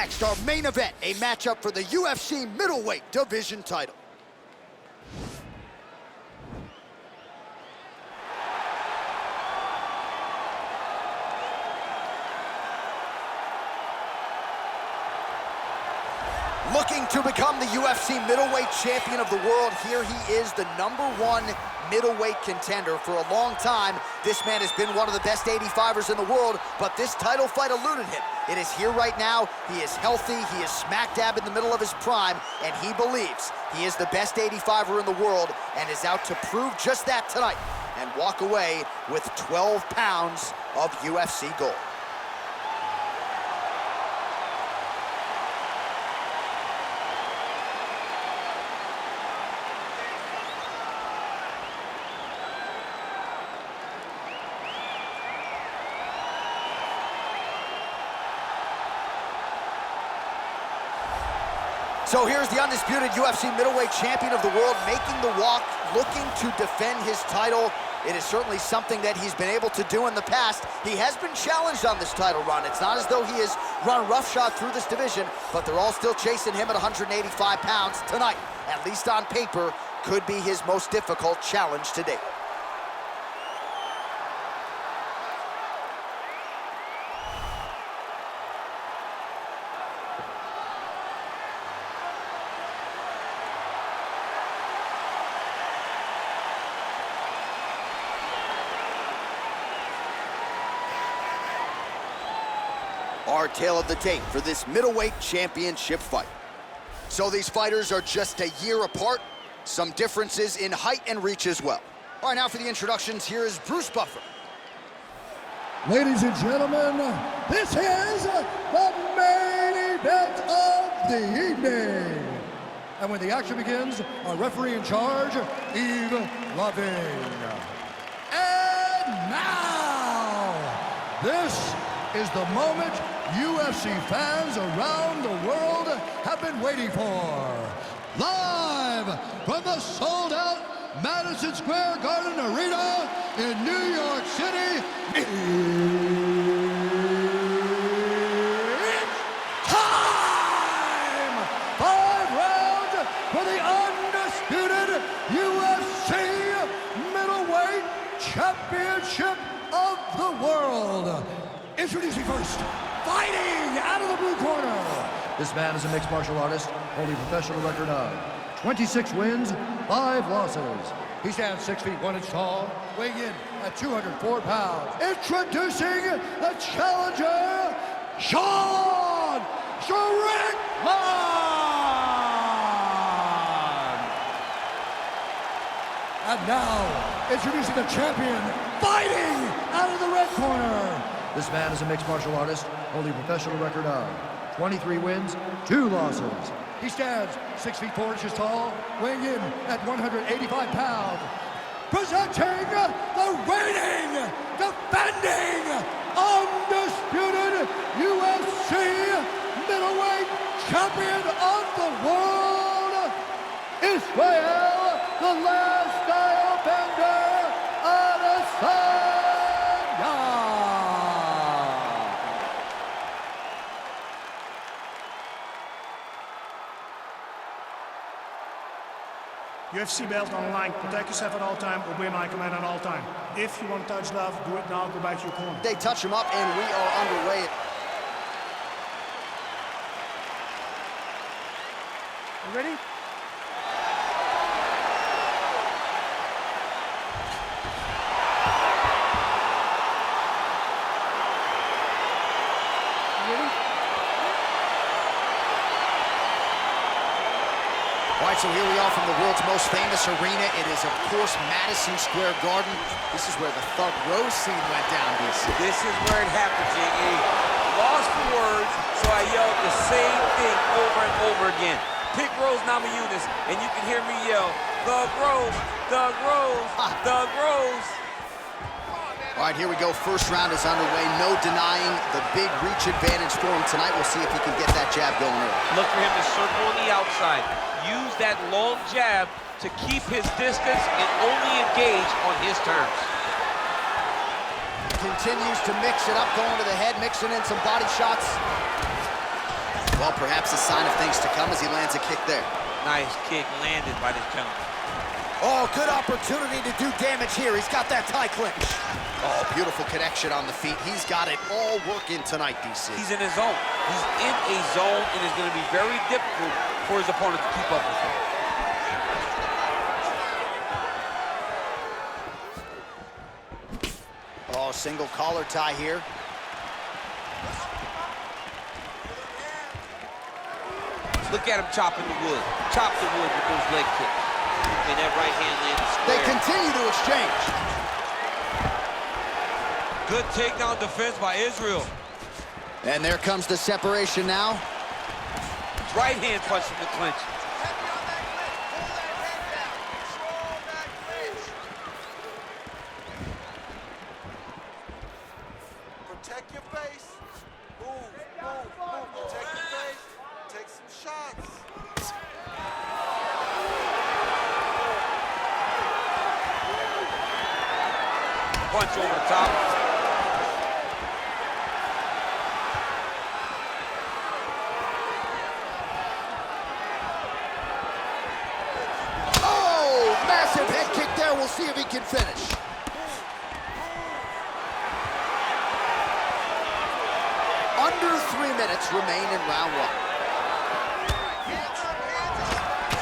next, our main event, a matchup for the UFC middleweight division title. Looking to become the UFC middleweight champion of the world, here he is, the #1 middleweight contender. For a long time, this man has been one of the best 85ers in the world, but this title fight eluded him. It is here right now. He is healthy, he is smack dab in the middle of his prime, and he believes he is the best 85er in the world and is out to prove just that tonight and walk away with 12 pounds of UFC gold. So here's the undisputed UFC middleweight champion of the world making the walk, looking to defend his title. It is certainly something that he's been able to do in the past. He has been challenged on this title run. It's not as though he has run roughshod through this division, but they're all still chasing him at 185 pounds tonight. At least on paper, could be his most difficult challenge to date. Our tale of the tape for this middleweight championship fight. So these fighters are just a year apart, some differences in height and reach as well. All right, now for the introductions, here is Bruce Buffer. Ladies and gentlemen, this is the main event of the evening. And when the action begins, our referee in charge, Yves Lavigne. And now, this is the moment UFC fans around the world have been waiting for. Live from the sold-out Madison Square Garden Arena in New York City, it's time! 5 rounds for the undisputed UFC Middleweight Championship of the world. Introducing first, fighting out of the blue corner. This man is a mixed martial artist, holding a professional record of 26 wins, 5 losses. He stands 6 feet 1 inch tall, weighing in at 204 pounds. Introducing the challenger, Sean Strickland. And now, introducing the champion, fighting out of the red corner. This man is a mixed martial artist, holding a professional record of 23 wins, 2 losses. He stands 6 feet 4 inches tall, weighing in at 185 pounds. Presenting the reigning, defending, undisputed UFC middleweight champion of the world, Israel, the last style bender, Adesanya. UFC belt on the line. Protect yourself at all time. Obey my command at all time. If you want to touch love, do it now. Go back to your corner. They touch him up, and we are underway. You ready? All right, so here we are from the world's most famous arena. It is, of course, Madison Square Garden. This is where the Thug Rose scene went down, DC. This is where it happened, J.E. Lost for words, so I yelled the same thing over and over again. Pick Rose Namajunas, and you can hear me yell, Thug Rose, Thug Rose, Thug Rose. All right, here we go. First round is underway. No denying the big reach advantage for him tonight. We'll see if he can get that jab going early. Look for him to circle on the outside. Use that long jab to keep his distance and only engage on his terms. Continues to mix it up, going to the head, mixing in some body shots. Well, perhaps a sign of things to come as he lands a kick there. Nice kick landed by this gentleman. Oh, good opportunity to do damage here. He's got that tie clinch. Oh, beautiful connection on the feet. He's got it all working tonight, DC. He's in his zone. He's in a zone, and it's going to be very difficult for his opponent to keep up with him. Oh, single collar tie here. Look at him chopping the wood. Chop the wood with those leg kicks. And that right hand landed square. They continue to exchange. Good takedown defense by Israel. And there comes the separation now. Right hand punch from the clinch. Protect your face. Move, move, move. Protect your face. Take some shots. Punch over the top. Oh, massive head kick there. We'll see if he can finish. Under 3 minutes remain in round one.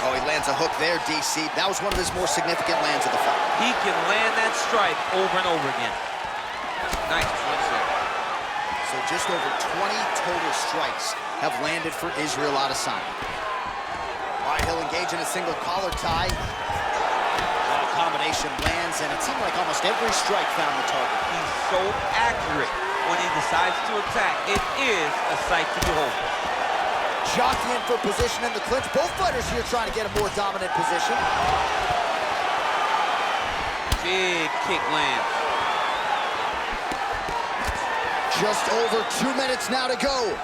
Oh, he lands a hook there, DC. That was one of his more significant lands of the fight. He can land that strike over and over again. Nice punch there. So just over 20 total strikes have landed for Israel Adesanya. All right, he'll engage in a single collar tie. That combination lands, and it seemed like almost every strike found the target. He's so accurate when he decides to attack. It is a sight to behold. Jockeying for position in the clinch. Both fighters here trying to get a more dominant position. Big kick lands. Just over 2 minutes now to go.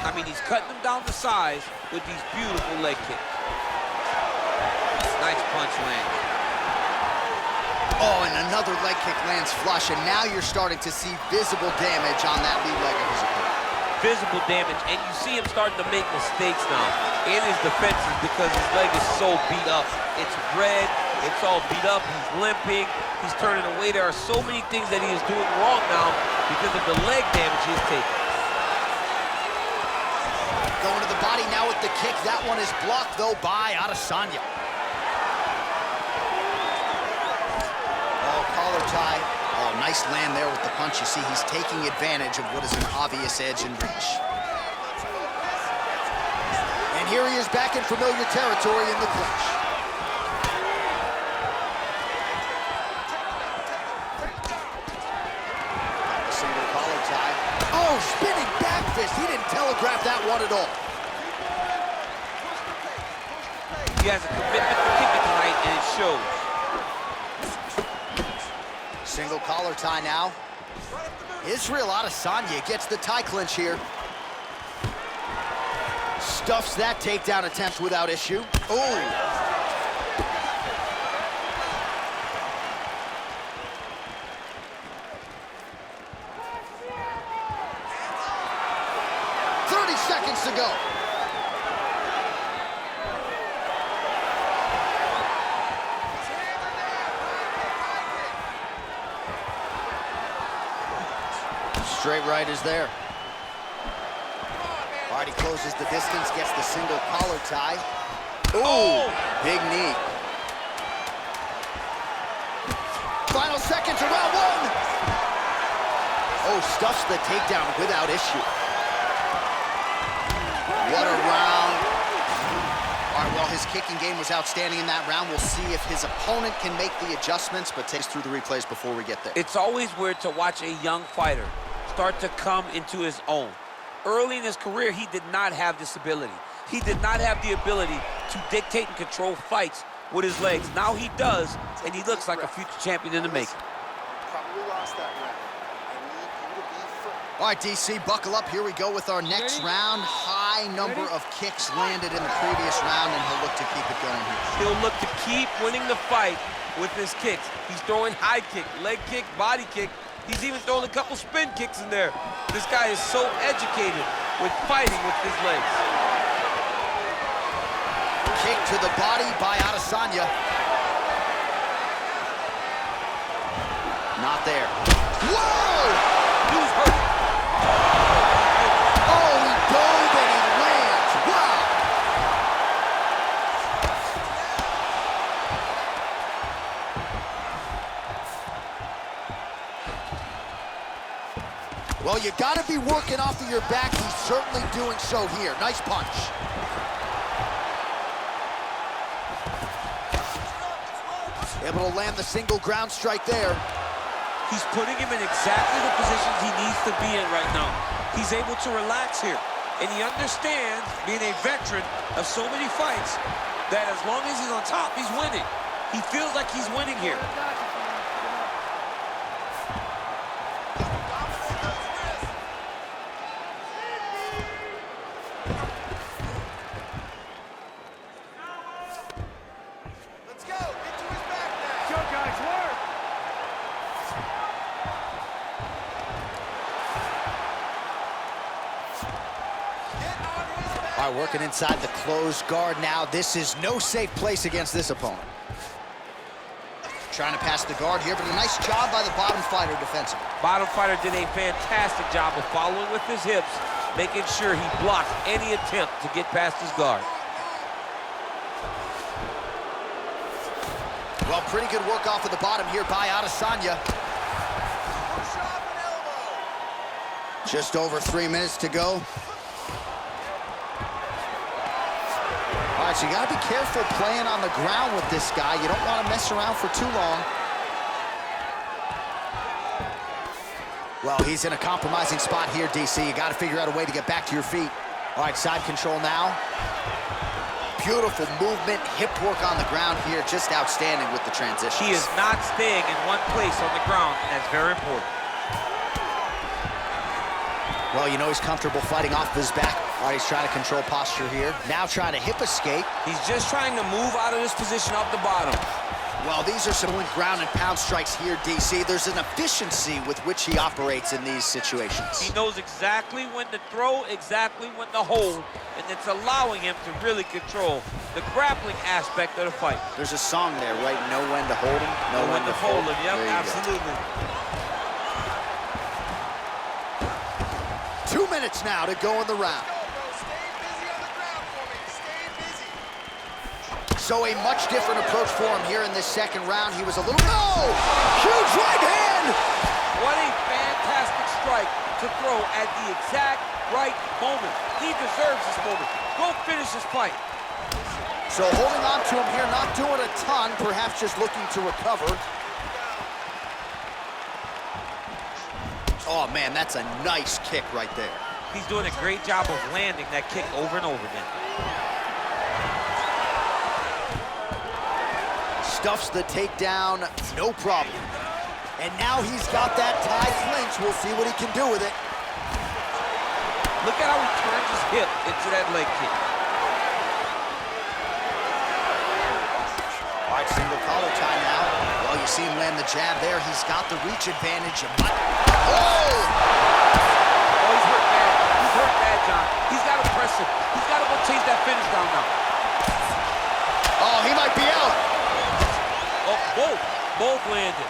I mean, he's cutting them down to size with these beautiful leg kicks. Nice punch lands. Oh, and another leg kick lands flush, and now you're starting to see visible damage on that lead leg of his opponent. Visible damage, and you see him starting to make mistakes now in his defenses because his leg is so beat up. It's red, it's all beat up, he's limping, he's turning away. There are so many things that he is doing wrong now because of the leg damage he's taking. Going to the body now with the kick. That one is blocked, though, by Adesanya. Collar tie. Oh, nice land there with the punch. You see, he's taking advantage of what is an obvious edge and reach. And here he is back in familiar territory in the clinch. Single collar tie. Oh, spinning back fist. He didn't telegraph that one at all. He has a commitment to kicking tonight, and it shows. Single collar tie now. Israel Adesanya gets the tie clinch here. Stuffs that takedown attempt without issue. Ooh. Seconds to go. Straight right is there. All right, he closes the distance, gets the single collar tie. Ooh, big knee. Final seconds of round one. Oh, stuffs the takedown without issue. What a round. All right, well, his kicking game was outstanding in that round. We'll see if his opponent can make the adjustments, but take us through the replays before we get there. It's always weird to watch a young fighter start to come into his own. Early in his career, he did not have this ability. He did not have the ability to dictate and control fights with his legs. Now he does, and he looks like a future champion in the making. Probably lost that round. I need you to be firm. All right, DC, buckle up. Here we go with our next round. High number of kicks landed in the previous round, and he'll look to keep it going here. He'll look to keep winning the fight with his kicks. He's throwing high kick, leg kick, body kick, He's even throwing a couple spin kicks in there. This guy is so educated with fighting with his legs. Kick to the body by Adesanya. Not there. Whoa! Who's hurt? Oh, he dove and he lands. Wow! Well, you got to be working off of your back. He's certainly doing so here. Nice punch. Able to land the single ground strike there. He's putting him in exactly the positions he needs to be in right now. He's able to relax here. And he understands, being a veteran of so many fights, that as long as he's on top, he's winning. He feels like he's winning here. Let's go. Get to his back now. Go, guys, work. Get on his back. All right, working inside the closed guard now. This is no safe place against this opponent. Trying to pass the guard here, but a nice job by the bottom fighter defensively. Bottom fighter did a fantastic job of following with his hips, making sure he blocked any attempt to get past his guard. Well, pretty good work off of the bottom here by Adesanya. Push up and elbow. Just over 3 minutes to go. All right, so you got to be careful playing on the ground with this guy. You don't want to mess around for too long. Well, he's in a compromising spot here, DC. You got to figure out a way to get back to your feet. All right, side control now. Beautiful movement, hip work on the ground here. Just outstanding with the transitions. He is not staying in one place on the ground, and that's very important. Well, you know he's comfortable fighting off his back. All right, he's trying to control posture here. Now trying to hip escape. He's just trying to move out of this position off the bottom. Well, these are some ground and pound strikes here, DC. There's an efficiency with which he operates in these situations. He knows exactly when to throw, exactly when to hold, and it's allowing him to really control the grappling aspect of the fight. There's a song there, right? Know when to hold him, know when to fold him. Yep, There you go. absolutely. 2 minutes now to go in the round. Go, bro. Stay busy on the ground for me. Stay busy. So a much different approach for him here in this second round. He was a little... No! Huge right hand! What a fantastic strike to throw at the exact right moment. He deserves this moment. Go finish this fight. So holding on to him here, not doing a ton, perhaps just looking to recover. Oh, man, that's a nice kick right there. He's doing a great job of landing that kick over and over again. Stuffs the takedown, no problem. And now he's got that tied clinch. We'll see what he can do with it. Look at how he turns his hip into that leg kick. All right, single collar tie now. Well, you see him land the jab there. He's got the reach advantage. Oh! Oh, he's hurt bad. He's hurt bad, John. He's got to press him. He's got to go chase that finish down now. Oh, he might be out. Oh, both landed.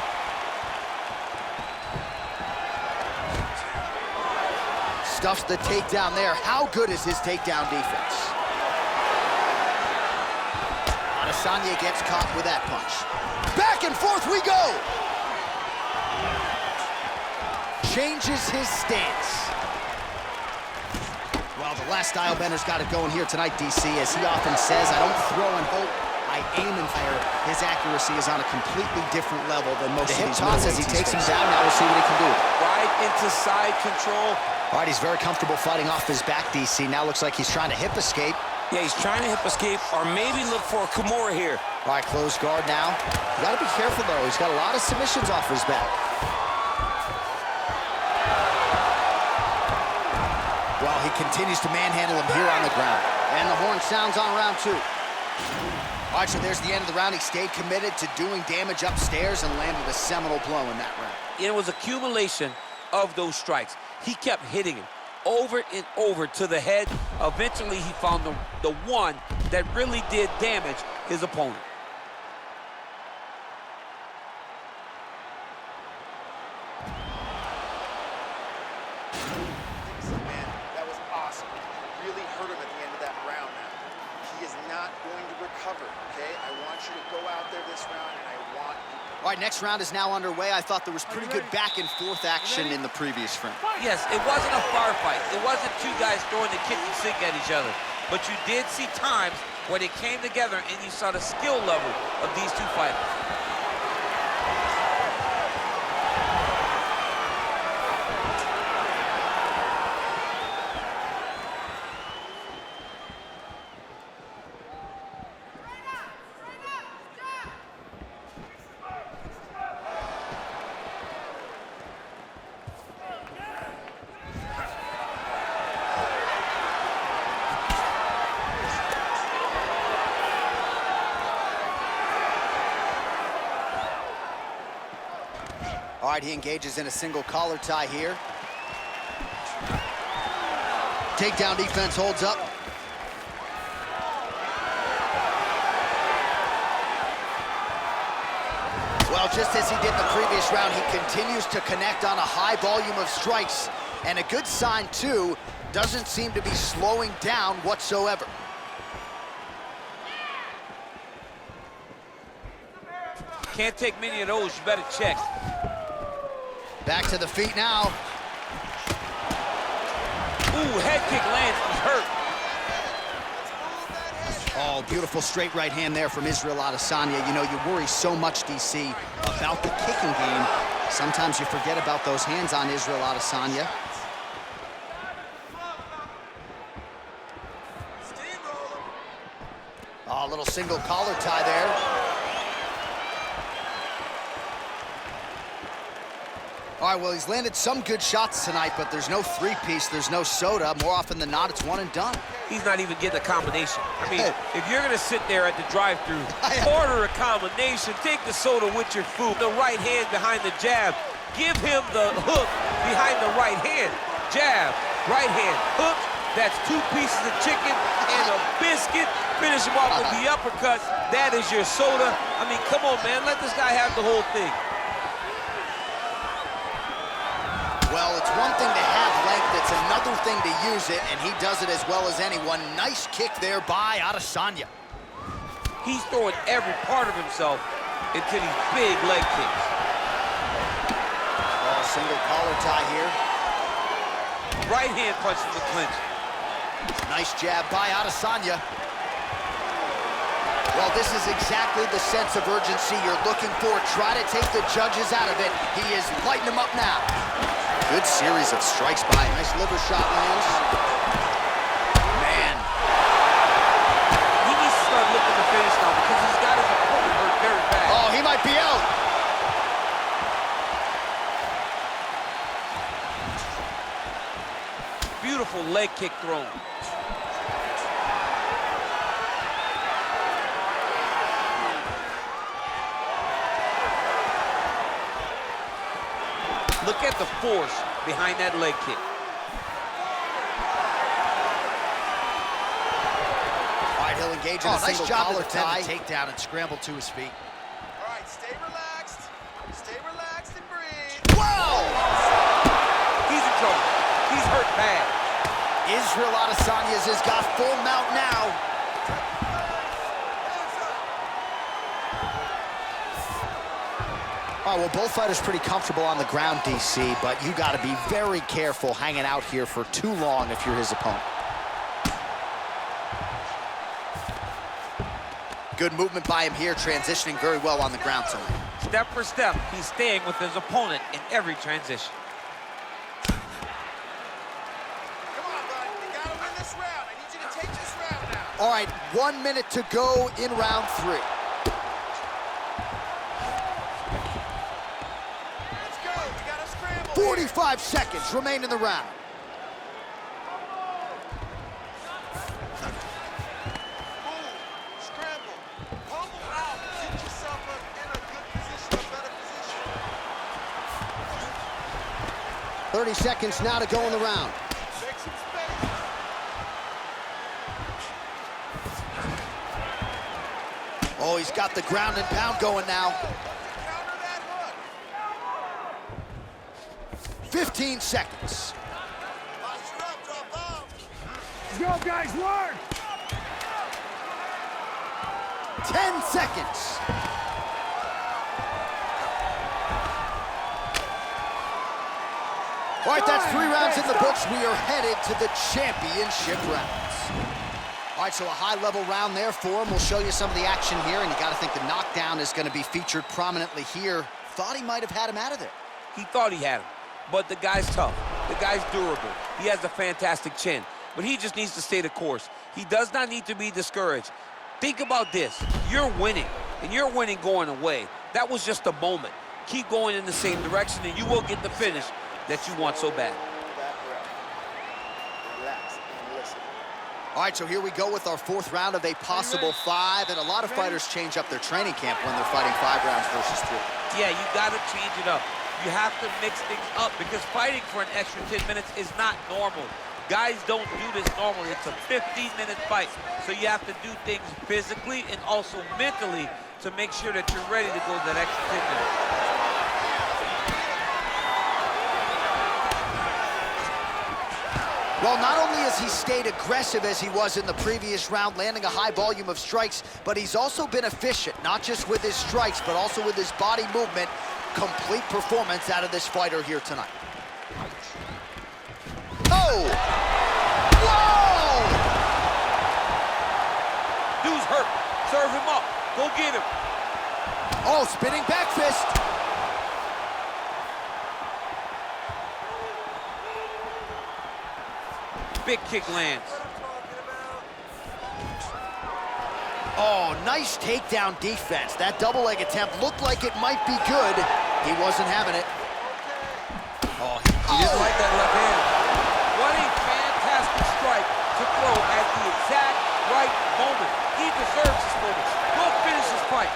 Stuffs the takedown there. How good is his takedown defense? Adesanya gets caught with that punch. Back and forth we go. Changes his stance. Well, the last style bender's got it going here tonight, DC. As he often says, I don't throw and hope, I aim and fire. His accuracy is on a completely different level than most of these middleweights. As he takes him down, now we'll see what he can do. Right into side control. All right, he's very comfortable fighting off his back, DC. Now looks like he's trying to hip escape. Yeah, he's trying to hip escape or maybe look for a Kimura here. All right, closed guard now. You gotta be careful, though. He's got a lot of submissions off his back. Well, he continues to manhandle him here on the ground. And the horn sounds on round two. All right, so there's the end of the round. He stayed committed to doing damage upstairs and landed a seminal blow in that round. It was accumulation of those strikes. He kept hitting him over and over to the head. Eventually, he found the one that really did damage his opponent. Man, that was awesome. Really hurt him at the end of that round now. He is not going to recover, okay? I want you to go out there this round, and I want you. All right, next round is now underway. I thought there was pretty good back and forth action in the previous round. Yes, it wasn't a firefight. It wasn't two guys throwing the kitchen sink at each other. But you did see times where they came together and you saw the skill level of these two fighters. All right, he engages in a single collar tie here. Takedown defense holds up. Well, just as he did in the previous round, he continues to connect on a high volume of strikes. And a good sign, too, doesn't seem to be slowing down whatsoever. Can't take many of those, you better check. Back to the feet now. Ooh, head kick lands, he's hurt. Oh, beautiful straight right hand there from Israel Adesanya. You know, you worry so much, DC, about the kicking game. Sometimes you forget about those hands on Israel Adesanya. Oh, a little single collar tie there. All right, well, he's landed some good shots tonight, but there's no three-piece, there's no soda. More often than not, it's one and done. He's not even getting a combination. I mean, if you're gonna sit there at the drive-thru, order a combination, take the soda with your food, the right hand behind the jab, give him the hook behind the right hand. Jab, right hand, hook, that's 2 pieces of chicken and a biscuit. Finish him off with the uppercut. That is your soda. I mean, come on, man, let this guy have the whole thing. Well, it's one thing to have length, it's another thing to use it, and he does it as well as anyone. Nice kick there by Adesanya. He's throwing every part of himself into these big leg kicks. Oh, single collar tie here. Right hand punch from the clinch. Nice jab by Adesanya. Well, this is exactly the sense of urgency you're looking for. Try to take the judges out of it. He is lighting them up now. Good series of strikes by. Nice liver shot lands. Man. He needs to start looking to finish now because he's got his opponent hurt very bad. Oh, he might be out. Beautiful leg kick thrown. Look at the force behind that leg kick. All right, he'll engage in a single collar tie. Takedown and scramble to his feet. All right, stay relaxed and breathe. Whoa! He's in trouble. He's hurt bad. Israel Adesanya has got full mount now. All right, well, both fighters pretty comfortable on the ground, DC, but you got to be very careful hanging out here for too long if you're his opponent. Good movement by him here, transitioning very well on the ground tonight. Step for step, he's staying with his opponent in every transition. Come on, bud. You gotta win this round. I need you to take this round now. All right, 1 minute to go in round 3. 45 seconds remain in the round. Move, scramble, pummel out, get yourself in a good position, a better position. 30 seconds now to go in the round. Oh, he's got the ground and pound going now. 15 seconds. Let's go, guys, work! 10 seconds. All right, that's 3 rounds in the books. We are headed to the championship rounds. All right, so a high-level round there for him. We'll show you some of the action here, and you got to think the knockdown is going to be featured prominently here. Thought he might have had him out of there. He thought he had him, but the guy's tough. The guy's durable. He has a fantastic chin, but he just needs to stay the course. He does not need to be discouraged. Think about this. You're winning, and you're winning going away. That was just a moment. Keep going in the same direction, and you will get the finish that you want so bad. All right, so here we go with our 4th round of a possible 5, and a lot of fighters change up their training camp when they're fighting 5 rounds versus 3. Yeah, you got to change it up. You have to mix things up because fighting for an extra 10 minutes is not normal. Guys don't do this normally. It's a 15-minute fight, so you have to do things physically and also mentally to make sure that you're ready to go that extra 10 minutes. Well, not only has he stayed aggressive as he was in the previous round, landing a high volume of strikes, but he's also been efficient, not just with his strikes, but also with his body movement. Complete performance out of this fighter here tonight. Oh! Whoa! Dude's hurt. Serve him up. Go get him. Oh, spinning back fist. Big kick lands. Oh, nice takedown defense. That double leg attempt looked like it might be good. He wasn't having it. Oh, he didn't like that left hand. What a fantastic strike to throw at the exact right moment. He deserves this moment. Go finish his fight.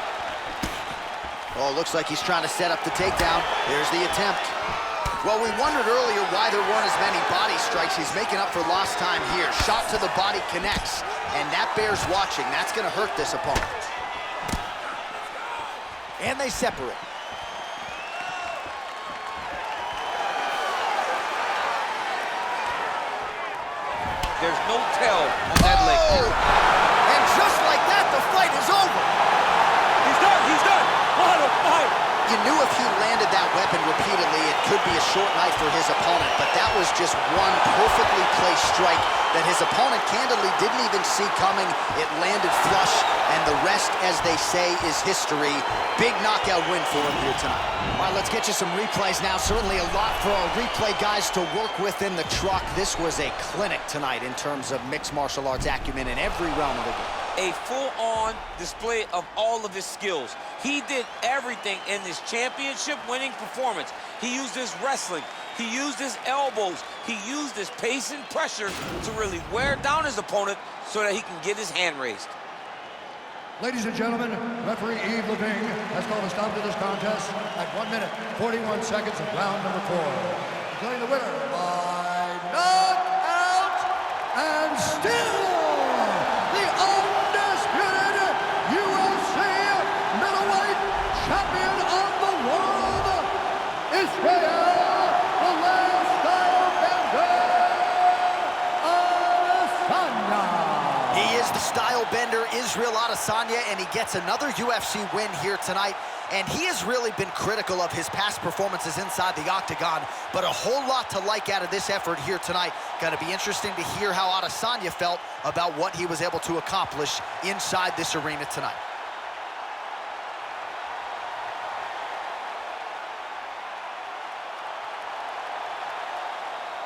Oh, looks like he's trying to set up the takedown. There's the attempt. Well, we wondered earlier why there weren't as many body strikes. He's making up for lost time here. Shot to the body connects, and that bears watching. That's going to hurt this opponent. And they separate. There's no tell on that leg. And just like that, the fight is over. He's done. He's done. What a fight. You knew if he landed that weapon repeatedly, it could be a short night for his opponent, but that was just one perfectly placed strike that his opponent candidly didn't even see coming. It landed flush, and the rest, as they say, is history. Big knockout win for him here tonight. All right, let's get you some replays now. Certainly a lot for our replay guys to work with in the truck. This was a clinic tonight in terms of mixed martial arts acumen in every realm of the game. A full-on display of all of his skills. He did everything in this championship-winning performance. He used his wrestling. He used his elbows. He used his pace and pressure to really wear down his opponent so that he can get his hand raised. Ladies and gentlemen, referee Yves Levine has called a stop to this contest at 1 minute, 41 seconds of round number 4. Declaring the winner by knockout and still the undisputed UFC middleweight champion of the world, Israel, the lifestyle bender, Adesanya. He is the style bender, Israel Adesanya, and he gets another UFC win here tonight. And he has really been critical of his past performances inside the octagon, but a whole lot to like out of this effort here tonight. Going to be interesting to hear how Adesanya felt about what he was able to accomplish inside this arena tonight.